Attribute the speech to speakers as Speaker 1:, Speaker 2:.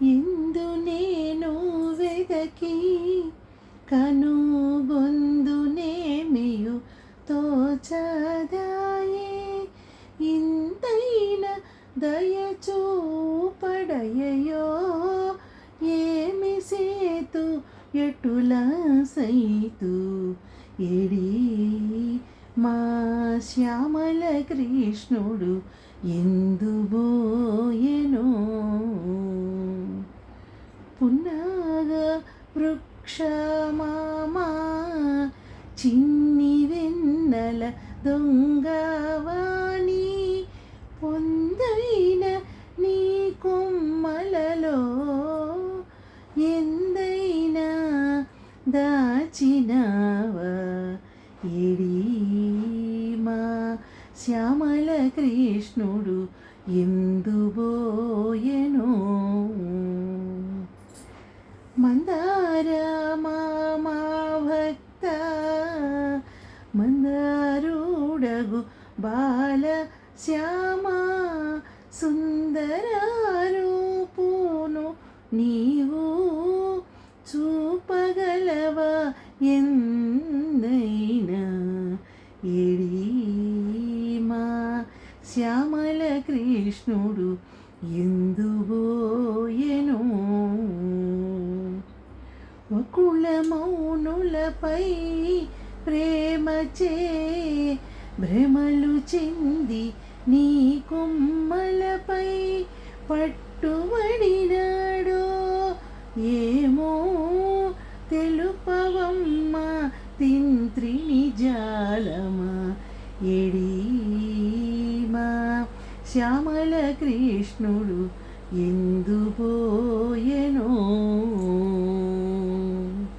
Speaker 1: ఇందు నేను వెదకి కనుగొందునేమియు తోచదాయే ఇంతైన దయచూపడయయో ఏమి సేతు ఎటులా సైతు ఎడి మా శ్యామల కృష్ణుడు ఎందుబోయెనో పున్నాగ వృక్షమామా చిన్ని వెన్నెల దొంగవాణి పొందైన నీ కొమ్మలలో ఎందైనా దాచినావా ఎడి మా శ్యామల కృష్ణుడు ఎందుబోయెనో మందార మామా భక్త మందారుడగు బాల శ్యామా సుందర రూపును నీవు చూపగలవా ఎందైనా ఎడి మా శ్యామల కృష్ణుడు ఎందుబోయెనో వకుళ మౌనులపై ప్రేమచే భ్రమలు చెంది నీ కొమ్మలపై పట్టుబడినాడో ఏమో తెలుపవమ్మ తింత్రిని జాలమా ఎడి మా శ్యామల కృష్ణుడు ఎందుబో